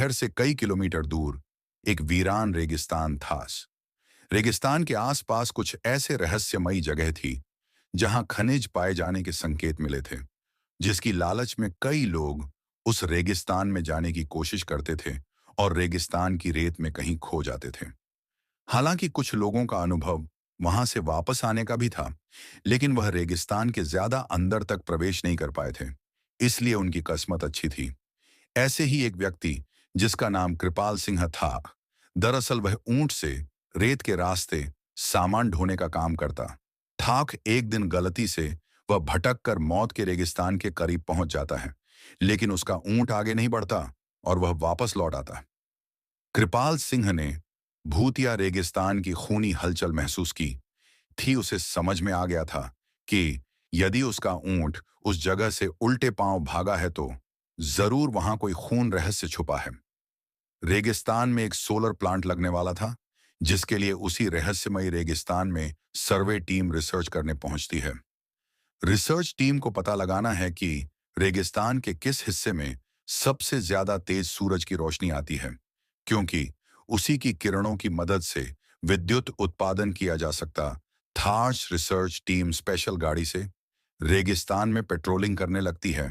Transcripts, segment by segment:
शहर से कई किलोमीटर दूर एक वीरान रेगिस्तान था। रेगिस्तान के आसपास कुछ ऐसे रहस्यमयी जगह थी जहां खनिज पाए जाने के संकेत मिले थे, जिसकी लालच में कई लोग उस रेगिस्तान में जाने की कोशिश करते थे और रेगिस्तान की रेत में कहीं खो जाते थे। हालांकि कुछ लोगों का अनुभव वहां से वापस आने का भी था, लेकिन वह रेगिस्तान के ज्यादा अंदर तक प्रवेश नहीं कर पाए थे, इसलिए उनकी किस्मत अच्छी थी। ऐसे ही एक व्यक्ति जिसका नाम कृपाल सिंह था, दरअसल वह ऊंट से रेत के रास्ते सामान ढोने का काम करता था। एक दिन गलती से वह भटक कर मौत के रेगिस्तान के करीब पहुंच जाता है, लेकिन उसका ऊंट आगे नहीं बढ़ता और वह वापस लौट आता। कृपाल सिंह ने भूतिया रेगिस्तान की खूनी हलचल महसूस की थी। उसे समझ में आ गया था कि यदि उसका ऊंट उस जगह से उल्टे पांव भागा है तो जरूर वहां कोई खून रहस्य छुपा है। रेगिस्तान में एक सोलर प्लांट लगने वाला था, जिसके लिए उसी रहस्यमयी रेगिस्तान में सर्वे टीम रिसर्च करने पहुंचती है। रिसर्च टीम को पता लगाना है कि रेगिस्तान के किस हिस्से में सबसे ज्यादा तेज सूरज की रोशनी आती है, क्योंकि उसी की किरणों की मदद से विद्युत उत्पादन किया जा सकता था। रिसर्च टीम स्पेशल गाड़ी से रेगिस्तान में पेट्रोलिंग करने लगती है।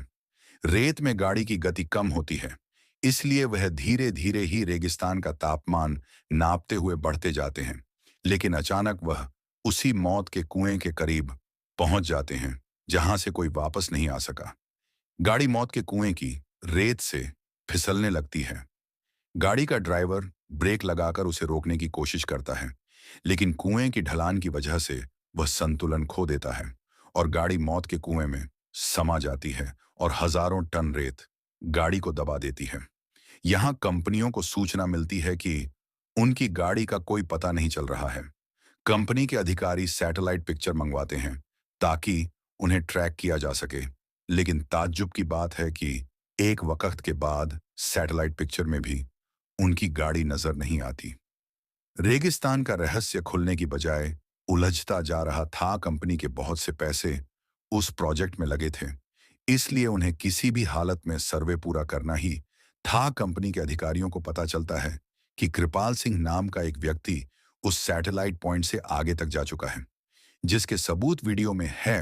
रेत में गाड़ी की गति कम होती है, इसलिए वह धीरे धीरे ही रेगिस्तान का तापमान नापते हुए बढ़ते जाते हैं। लेकिन अचानक वह उसी मौत के कुएं के करीब पहुंच जाते हैं जहां से कोई वापस नहीं आ सका। गाड़ी मौत के कुएं की रेत से फिसलने लगती है। गाड़ी का ड्राइवर ब्रेक लगाकर उसे रोकने की कोशिश करता है, लेकिन कुएं की ढलान की वजह से वह संतुलन खो देता है और गाड़ी मौत के कुएं में समा जाती है और हजारों टन रेत गाड़ी को दबा देती है। यहां कंपनियों को सूचना मिलती है कि उनकी गाड़ी का कोई पता नहीं चल रहा है। कंपनी के अधिकारी सैटेलाइट पिक्चर मंगवाते हैं ताकि उन्हें ट्रैक किया जा सके, लेकिन ताज्जुब की बात है कि एक वक्त के बाद सैटेलाइट पिक्चर में भी उनकी गाड़ी नजर नहीं आती। रेगिस्तान का रहस्य खुलने की बजाय उलझता जा रहा था। कंपनी के बहुत से पैसे उस प्रोजेक्ट में लगे थे, इसलिए उन्हें किसी भी हालत में सर्वे पूरा करना ही था। कंपनी के अधिकारियों को पता चलता है कि कृपाल सिंह नाम का एक व्यक्ति उस सैटेलाइट पॉइंट से आगे तक जा चुका है, जिसके सबूत वीडियो में है।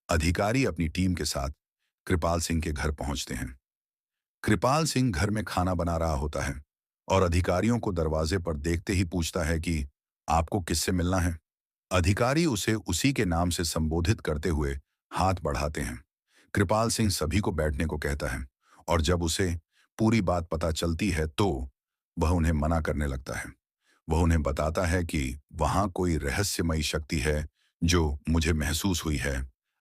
अधिकारी अपनी टीम के साथ कृपाल सिंह के घर पहुंचते हैं। कृपाल सिंह घर में खाना बना रहा होता है और अधिकारियों को दरवाजे पर देखते ही पूछता है कि आपको किससे मिलना है। अधिकारी उसे उसी के नाम से संबोधित करते हुए हाथ बढ़ाते हैं। कृपाल सिंह सभी को बैठने को कहता है और जब उसे पूरी बात पता चलती है तो वह उन्हें मना करने लगता है। वह उन्हें बताता है कि वहां कोई रहस्यमयी शक्ति है जो मुझे महसूस हुई है,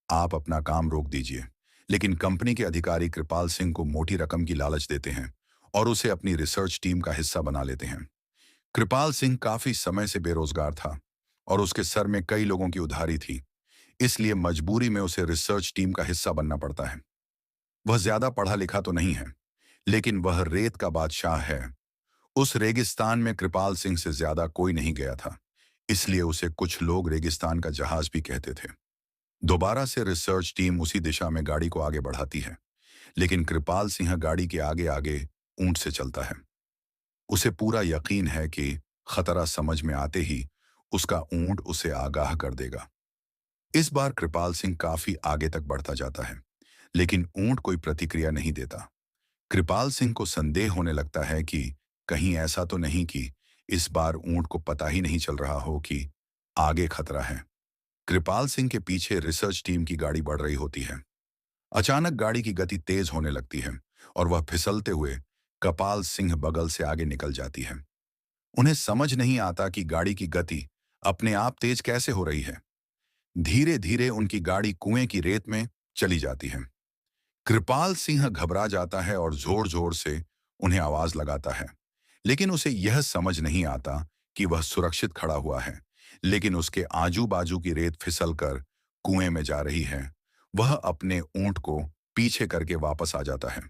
आप अपना काम रोक दीजिए। लेकिन कंपनी के अधिकारी कृपाल सिंह को मोटी रकम की लालच देते हैं और उसे अपनी रिसर्च टीम का हिस्सा बना लेते हैं। कृपाल सिंह काफी समय से बेरोजगार था और उसके सर में कई लोगों की उधारी थी, इसलिए मजबूरी में उसे रिसर्च टीम का हिस्सा बनना पड़ता है। वह ज्यादा पढ़ा लिखा तो नहीं है, लेकिन वह रेत का बादशाह है। उस रेगिस्तान में कृपाल सिंह से ज्यादा कोई नहीं गया था, इसलिए उसे कुछ लोग रेगिस्तान का जहाज भी कहते थे। दोबारा से रिसर्च टीम उसी दिशा में गाड़ी को आगे बढ़ाती है, लेकिन कृपाल सिंह गाड़ी के आगे आगे ऊंट से चलता है। उसे पूरा यकीन है कि खतरा समझ में आते ही उसका ऊंट उसे आगाह कर देगा। इस बार कृपाल सिंह काफी आगे तक बढ़ता जाता है, लेकिन ऊंट कोई प्रतिक्रिया नहीं देता। कृपाल सिंह को संदेह होने लगता है कि कहीं ऐसा तो नहीं कि इस बार ऊंट को पता ही नहीं चल रहा हो कि आगे खतरा है। कृपाल सिंह के पीछे रिसर्च टीम की गाड़ी बढ़ रही होती है। अचानक गाड़ी की गति तेज होने लगती है और वह फिसलते हुए कृपाल सिंह बगल से आगे निकल जाती है। उन्हें समझ नहीं आता कि गाड़ी की गति अपने आप तेज कैसे हो रही है। धीरे धीरे उनकी गाड़ी कुएं की रेत में चली जाती है। कृपाल सिंह घबरा जाता है और जोर जोर से उन्हें आवाज लगाता है, लेकिन उसे यह समझ नहीं आता कि वह सुरक्षित खड़ा हुआ है, लेकिन उसके आजू बाजू की रेत फिसलकर कुएं में जा रही है। वह अपने ऊंट को पीछे करके वापस आ जाता है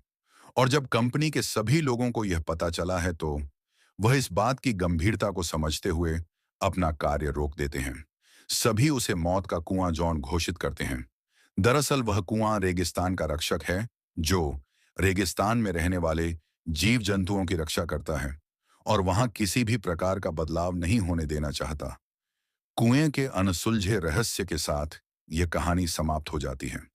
और जब कंपनी के सभी लोगों को यह पता चला है तो वह इस बात की गंभीरता को समझते हुए अपना कार्य रोक देते हैं। सभी उसे मौत का कुआं जॉन घोषित करते हैं। दरअसल वह कुआं रेगिस्तान का रक्षक है, जो रेगिस्तान में रहने वाले जीव जंतुओं की रक्षा करता है और वहां किसी भी प्रकार का बदलाव नहीं होने देना चाहता। कुएं के अनसुलझे रहस्य के साथ यह कहानी समाप्त हो जाती है।